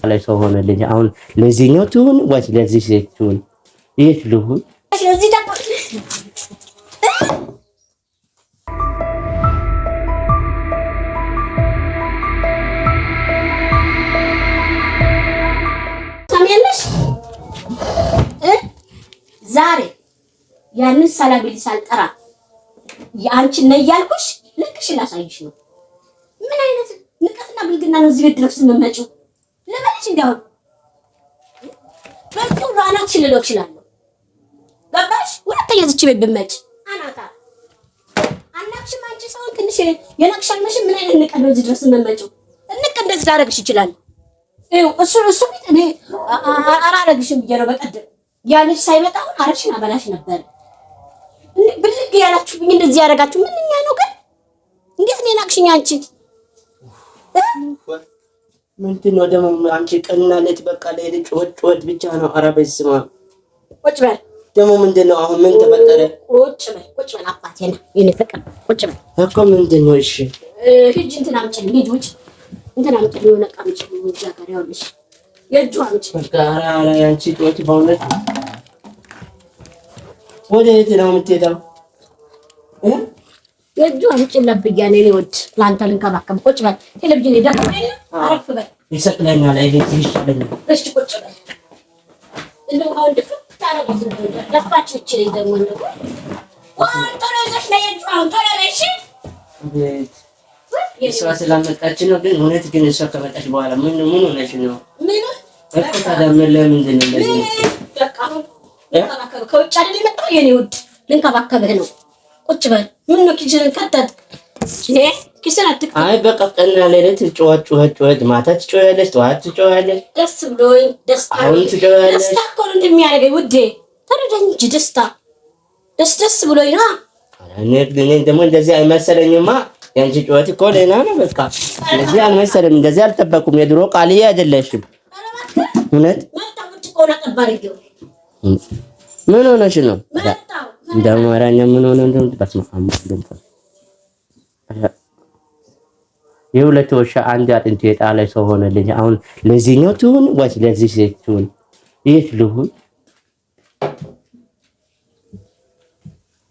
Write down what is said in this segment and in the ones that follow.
ላይ ሰው ሆነልኝ። አሁን ለዚህኛው ትሁን ወይስ ለዚህ ሴት ትሁን? የት ልሁን? ስለዚህ ደግሞ ሰሚያለሽ ዛሬ ያንን ሰላም ሳልጠራ ያንቺ ነይ ያልኩሽ ልክሽ ላሳይሽ ነው። ምን አይነት ንቀትና ብልግና ነው እዚህ ቤት ድረስ የምትመጪው? ለበለሽ እንዲያው በዚህ አናትሽን ልለው እችላለሁ። ገባሽ? ሁለተኛ እዚህ ቤት ብትመጪ አናታ አናትሽም አንቺ ሰውን ትንሽ የነቅሻልሽ። ምን አይነት ንቀት ነው እዚህ ድረስ የምትመጪው? እንቅ እንደዚህ ላደርግሽ ይችላል። እሱ ቤት እኔ አላደርግሽም ብዬሽ ነው በቀደም ያ ልጅ ሳይመጣ አረፍሽን አበላሽ ነበር። ብልግ ያላችሁብኝ እንደዚህ ያደርጋችሁ ምንኛ ነው ግን? እንዴት ነው ናቅሽኝ አንቺ? ምንድን ነው ደግሞ አንቺ ቀንና ሌት በቃ ለልጅ ወጥ ብቻ ነው። ኧረ በስመ አብ ቁጭ በል ደግሞ ምንድን ነው አሁን? ምን ተፈጠረ? ቁጭ በል አባቴ ነው የኔ ፍቅር ቁጭ በል እኮ ምንድን ነው? እሺ ሂጅ እንትን አምጪልኝ። ሂጅ ውጭ እንትን አምጪልኝ። የሆነ ዕቃ አምጪልኝ። እዛ ጋር ያውልሽ የእጁ አምጪ። በቃ ኧረ አንቺ ጦት በእውነት ወደ የት ነው የምትሄደው? የእጁ አምጪለት ብያለሁ። እኔ ወድ ላንተ ልንከባከብ። ቁጭ በል ቴሌቪዥን ይደግ አረፍ በል ይሰቅለኛል። አይደል ይሻለኛል። እሺ ቁጭ በል እንደው አሁን ድፍት ታረጉት እንደው ለፋች ይችላል ደግሞ እንደው ቶሎ ይዘሽ ነይ። የእጁ አሁን ቶሎ ነይ። እሺ እሷ ስላመጣች ነው። ግን እውነት ግን እሷ ከመጣች በኋላ ምን ሆነሽ ነው? ምን እኮ ታዲያ ለምንድን ነው እንደዚህ? በቃ ልንከባከብህ ከውጭ አይደል የመጣው? የኔ ውድ ልንከባከብህ ነው። ቁጭ በል። ምን ነው ኪችን ከተት ኪችን አትክ። አይ በቃ ቀንና ሌሊት ጮኸት ማታ ትጮያለሽ፣ ጠዋት ትጮያለሽ። ደስ ብሎኝ ደስታ አሁን ትጮያለሽ። ደስታ እኮ ነው እንደሚያደርገኝ ውዴ። ተረዳኝ እንጂ ደስ ብሎኝ ነው። እኔ ደግሞ እንደዚህ አይመሰለኝማ። ያንቺ ጮኸት እኮ ሌላ ነው። በቃ እንደዚህ አልመሰለም። እንደዚህ አልጠበቁም። የድሮ ቃልዬ አይደለሽም። እውነት ምን ሆነሽ ነው? እንደማራኛ ምን ሆነ እንደው በስመአብ የሁለት ውሻ አንድ አጥንት የጣለ ሰው ሆነልኝ። አሁን ለዚህኛው ትሁን ወይስ ለዚህ ሴት ትሁን? የት ልሁን?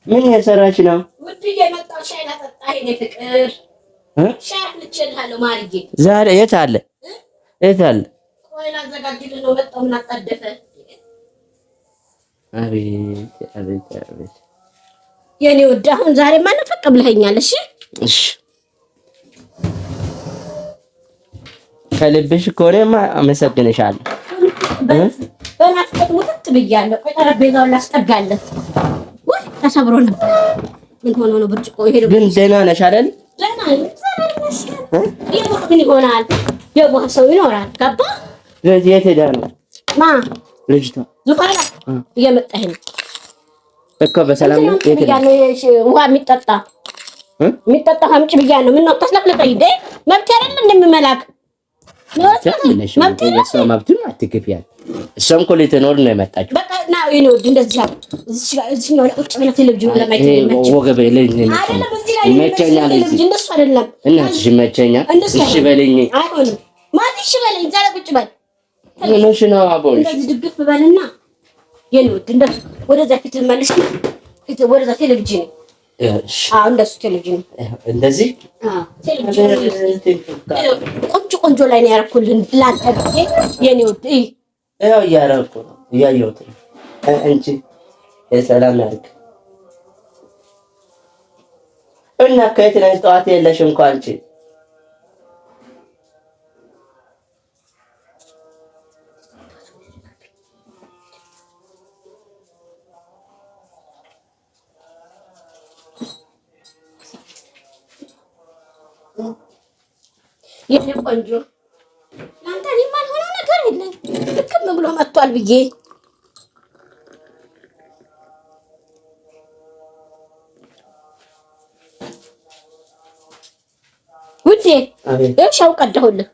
ምን እየሰራች ነው? ውድ የመጣው ሻይ ላጠጣ የኔ ፍቅር ሻይ ልችልሃለሁ ማርጌ። ዛሬ የት አለ? ቆይ ላዘጋጅልህ ነው። መጣው እና ታደፈ። አቤት የኔ ውድ አሁን ዛሬ ማን ፈቅ ብለኸኛል? እሺ ከልብሽ ከሆነማ አመሰግንሻለሁ። በናፍቆት ሙትት ብያለሁ። ቆይ ጠረጴዛውን ላስጠጋለት። ወይ ተሰብሮ ነበር። ምን ሆኖ ነው ብርጭቆ? ይሄ ግን ደህና ነሽ አይደል? ደህና ነኝ። ምን ይሆናል? የዋህ ሰው ይኖራል። ገባ? ስለዚህ የት ሄዳ ነው ልጅቷ? ዙፋን እየመጣህ ነው እኮ በሰላም ነው። ውሃ የሚጠጣ አምጪ ብያለሁ። ምን ነው ታስለቅለቀኝ እንዴ? መብት አይደል እንደምመላክ መብቱን አትክፊያት። እሷም እኮ ልትኖር ነው የመጣችው። በቃ ና የኔ ውድ እንደዚህ እዚህ ነው ቁጭ ብለህ ቴሌቪዥን ለማየት ወገቤ ላይ ይመቸኛል። እንደሱ አይደለም እናትሽ ይመቸኛል። እሺ በለኝ። አይሆንም ማለት እሺ በለኝ። ዛሬ ቁጭ በል ምንሽ ነው አቦሽ? እንደዚህ ድግፍ በልና የኔ ውድ እንደሱ ወደዛ ፊት መልሽ። ወደዛ ቴሌቪዥን እንደሱ ቴሌቪዥን እንደዚህ ቆንጆ ላይ ነው ያደረኩልን ላንተ ብዬ የኔ ውድ ይኸው እያደረኩ ነው እያየሁት ነው። እንጂ የሰላም ያድርግ እና ከየት ነሽ? ጠዋት የለሽም እኮ አንቺ። የኔ ቆንጆ ላንተ የማልሆነው ነገር የለም። ልክም ብሎ መጥቷል ብዬ ውዴ ሻው ቀዳሁልህ።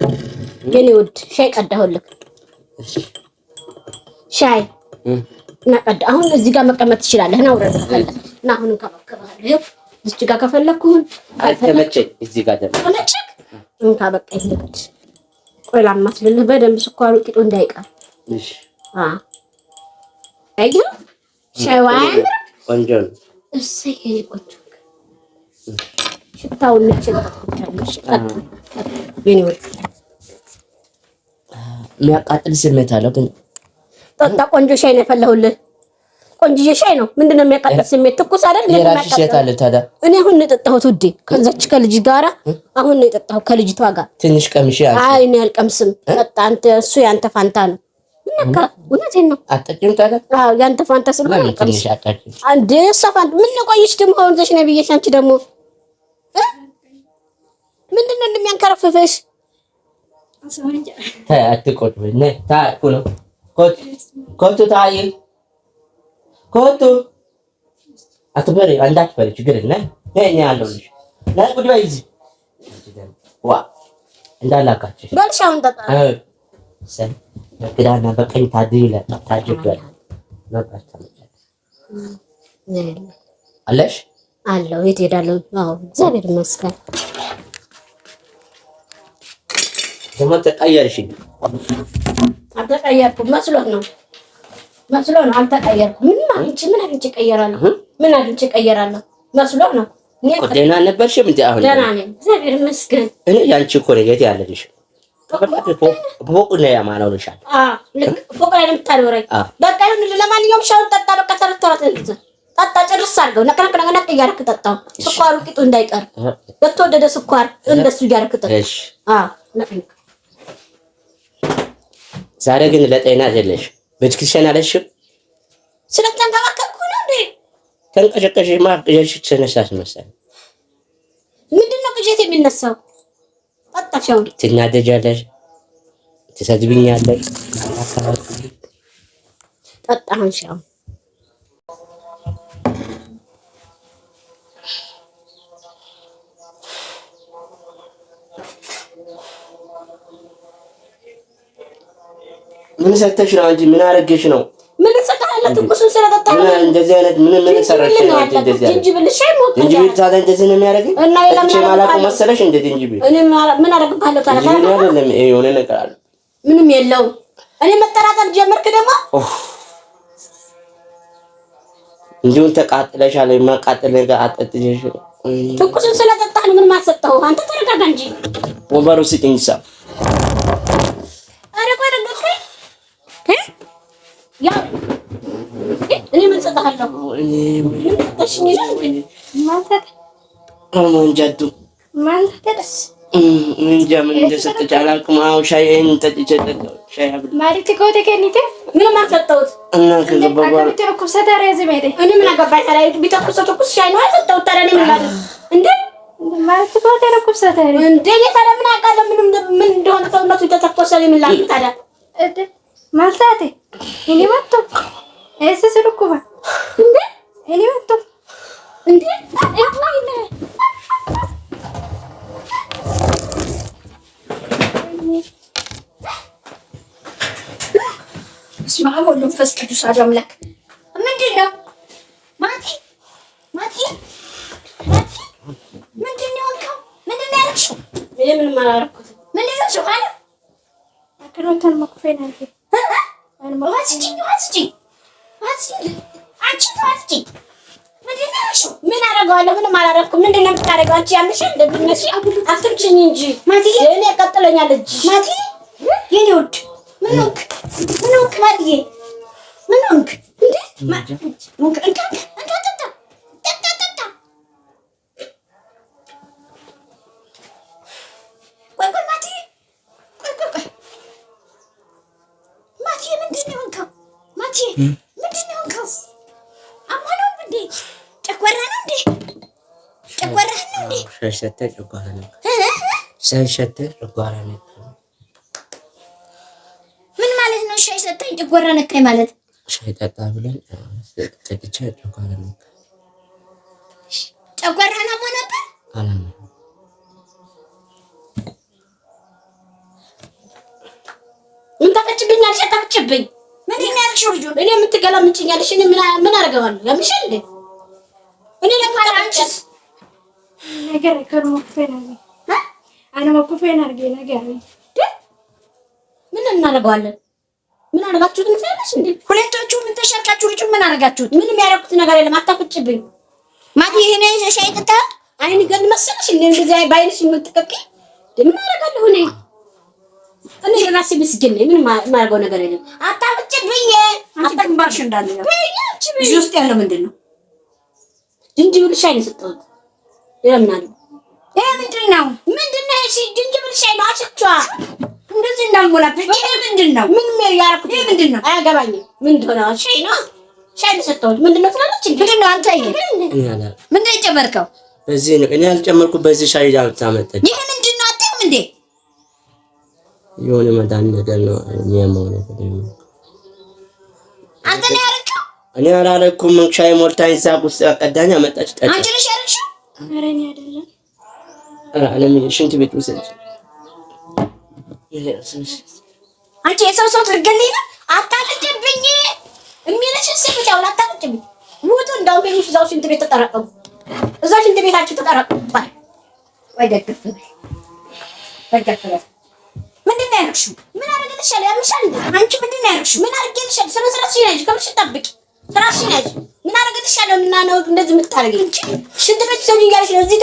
የኔ ውድ ሻይ ቀዳሁልህ። ሻይ እና ቀዳ። አሁን እዚህ ጋር መቀመጥ ትችላለህ። እና አውረድ እና አሁን እንከባከባለሁ። እዚህ ጋር ከፈለኩኝ አልተመቸኝ። እዚህ ጋር ደግሞ ተመቸክ እንካ በቃ ይልክት ቆይ ላማስልልህ በደንብ ስኳሩ ቂጡ እንዳይቀር። እሺ አዩ ሸዋን ቆንጆ ነው። እሰይ ቆንጆ ሽታውና ሸታውሽ የሚያቃጥል ስሜት አለው ግን ጠጣ። ቆንጆ ሻይ ነው የፈላሁልህ። ቆንጆ ሻይ ነው። ምንድነው የሚያቃጥል ስሜት? ትኩስ አይደል? የራስሽ ሸት አለ ታዲያ። እኔ አሁን ነው የጠጣሁት ውዴ፣ ከዛች ከልጅ ጋራ አሁን ነው የጠጣሁት ከልጅቷ ጋር። ትንሽ ቀምሽ። አይ እኔ አልቀምስም። ጠጣ አንተ። እሱ ያንተ ፋንታ ነው። ምንካ እውነቴን ነው። አጠጭም ታዲያ። አዎ ያንተ ፋንታ ስለሆነ ትንሽ አጣጭም። አንዴ ሰፋን ምን ቆይሽ ደግሞ አሁን ዘሽ ነው ብዬሽ አንቺ ደግሞ ምንድነው እንደሚያንከረፍፍሽ? አትቆጭ በይ። ነይ ታኩ ነው ኮቱ ታይ ኮቱ አትበሪ አንዳች በሪ ችግር የለም። ነይ ነይ አለሁልሽ። ነይ ቁጭ በይ እዚህ ዋ እንዳላካችሽ በልሻውን ጠጣ። ሰን በግራና በቀኝ ታድይለ ታጅበል ነበር አለሽ አለው። የት ሄዳለሁ? አዎ እግዚአብሔር ይመስገን። ደግሞ ተቀየርሽ። አልተቀየርኩም። መስሎህ ነው አልተቀየርኩም። ምን አግኝቼ እቀየራለሁ? ምን አግኝቼ እቀየራለሁ? መስሎህ ነው። ደህና አልነበርሽም እንዴ? አሁን ደህና ነኝ እግዚአብሔር ይመስገን። እኔ ያንቺ እኮ ነው የት ያለልሽ ፎቅ ነው ያማናውልሻል። ልክ ፎቅ ላይ ነው የምታኖረኝ። በቃ ይሁን። ለማንኛውም ሻውን ጠጣ። በቃ ተረተረት ጠጣ። ጭርስ አድርገው ነቅ እያደረክ ጠጣው። ስኳሩ ቂጡ እንዳይቀር በተወደደ ስኳር እንደሱ እያደረክ ጠጣ። እሺ ዛሬ ግን ለጤና አይደለሽ። ቤተክርስቲያን አለሽም ስለተንከባከብኩ ነው እንዴ? ተንቀሸቀሽሽ ማቅጀሽ ተነሳሽ መሰለኝ። ምንድነው ቅዠት የሚነሳው? ጠጣሻው ትናደጃለሽ፣ ትሰድብኛለሽ። ጠጣህን ሻው ምን ሰተሽ ነው እንጂ ምን አረገሽ ነው? ምን ሰጣለ? ትኩሱን ስለጠጣህ ምን እንደዚህ አይነት ምን ሰራሽ ነው? እንደዚህ ጅንጅብል ሻይ ሞት ጅንጅብል ታዲያ እንደዚህ ነው የሚያደርገኝ? እና ማላውቀው መሰለሽ እንደ ጅንጅብል እኔ ምን አደርግብሃለሁ ታዲያ? ጅንጅብል አይደለም ይሄ የሆነ ነገር አለ። ምንም የለውም። እኔ መጠራጠር ጀመርክ ደግሞ። እንዲሁም ተቃጥለሻል። የማቃጠል ነገር አጠጥተሽ ትኩሱን ስለጠጣህ ነው። ምን ማሰጠው? አንተ ተረጋጋ እንጂ። ወንበሩ ስጭኝ ሳ እኔ ምን ሰጣለሁ? እንጃ ምን እንደሰጠች አላውቅም። አዎ ሻይን ጠጥቼ ሻይ ማለት ኮቴ ከኒቴ ምንም አልሰጠሁት እና ከገባ በኋላ እኔ ምን አገባኝ? ታዲያ ቢተኩሰው ትኩስ ሻይ ነው ያልሰጠሁት። ታዲያ እኔ ምን ላድርግ እንዴ? ማለት ኮቴ ነው ኩብሰተ እንዴ? እኔ ታዲያ ምን አውቃለሁ? ምን እንደሆነ ሰውነቱ የተተኮሰ ምን ላድርግ ታዲያ? ማልታቴ እኔ መጥቶ እሱ ስልኩባ እንዴ እኔ መጥቶ እንዴ እስማ ወሉም ፈስ ቅዱስ አምላክ ምንድን ነው? ማቲ ምንድን ነው ያልከው? ምንድን ነው ያልሽው? ምንም አላደረኩትም። ምንድን ነው ሸዋለ አክሮተን መኩፈና እንዴ ምን አደርገዋለሁ? ምንም አላደረኩም። ምንድን ነው የምታደርገው አንቺ? ያምሻል እንደምትነሺ አትምጪኝ እንጂ ማቲ። እኔ ቀጥለኛል እጅ ማቲ። የኔ ውድ ምን ሆንክ ማቲዬ? ምን ሆንክ እንዴ? ምንድን ነው የሆንከው? አማነው እንዴ? ጨጓራ ነው እንዴ? ሸሸተ ጨጓራ ነው። ምን ማለት ነው? ሻይ ሰጠኝ ጨጓራ ነካኝ ማለት? ሻይ ጠጣ ብለን ጠጥቼ ጨጓራ ነው። ጨጓራ ነው ነበር አላማ ምን ታፈጭብኛለሽ? አታፍጭብኝ። ምንድን ነው ያልሽው? ልጁ እኔ የምትገላምጪኛለሽ? እኔ ምን አደርገዋለሁ? ያምሻል እንዴ? እኔ ለማራንችስ ነገር ከነው ፈና አነ መኩፈና አርጌ ነገር ምን እናደርገዋለን? ምን አደረጋችሁት? ምትላለሽ እንዴ? ሁለቶቹ ምን ተሸርካችሁ? ልጁ ምን አደረጋችሁት? ምንም ያደረኩት ነገር የለም። አታፍጭብኝ። ማቲ ይሄኔ ሻይ ጠጣ አይን ገል መሰለሽ እንዴ? እንደዚህ ባይልሽ የምትቀቂ ምን አደርጋለሁ እኔ? እኔ ራሴ ምስኪን ነኝ። ምንም ማድረገው ነገር የለም። አታፍጭብኝ። አታግባርሽ እንዳለ ነው። እዚህ ውስጥ ያለው ምንድነው? ዝንጅብል ሻይ ነው የሰጠሁት። ይረምናል። ይሄ ምንድነው? ምንድነው? እሺ ዝንጅብል ሻይ ነው አሽቿ እንደዚህ እንዳልሞላብኝ። ይሄ ምንድነው? ምንም ያደረኩት ይሄ ምንድነው? አያገባኝም። ምን እንደሆነ ሻይ ነው ሻይ ነው የሰጠሁት። ምንድነው ትላለች? ምንድነው? አንተ ምንድነው የጨመርከው? በዚህ ነው እኔ ያልጨመርኩት። በዚህ ሻይ አመጣች። ይሄ ምንድነው? አትይም እንዴ? የሆነ መዳን ነገር ነው የሚያመው ነገር ነው። አንተ ነው ያደረከው? እኔ አላረኩም። ሻይ ሞልታኝ ሳቅ ውስጥ አቀዳኝ አመጣች። ጠጣ። አንቺ ነሽ ያደረግሽው? ኧረ እኔ አይደለም። አለም ሽንት ቤት ውሰድ። አንቺ የሰው ሰው ትርገልኝ ነው። አታፍጭብኝ። የሚልሽን ስምት ያው አታፍጭብኝ። ውጡ። እንደው ቢሉሽ እዛው ሽንት ቤት ተጠራቀሙ። እዛው ሽንት ቤታችሁ ተጠራቀሙ። ባይ ወይ ደግፍ ምንድን ነው ያደረግሽው? ምን አደረግልሻለሁ? ያምሻል እንዴ? አንቺ ምንድን ነው ያደረግሽው? ምን አድርጌልሻለሁ? ስነ ስርዓትሽን ያዥ። ከምሽ ጠብቂ። ስራሽን ያዥ። ምን አደረግልሻለሁ? እና ነው እንደዚህ የምታደርጊኝ? ሽንት ቤት ሰው ይያለሽ ነው እዚህ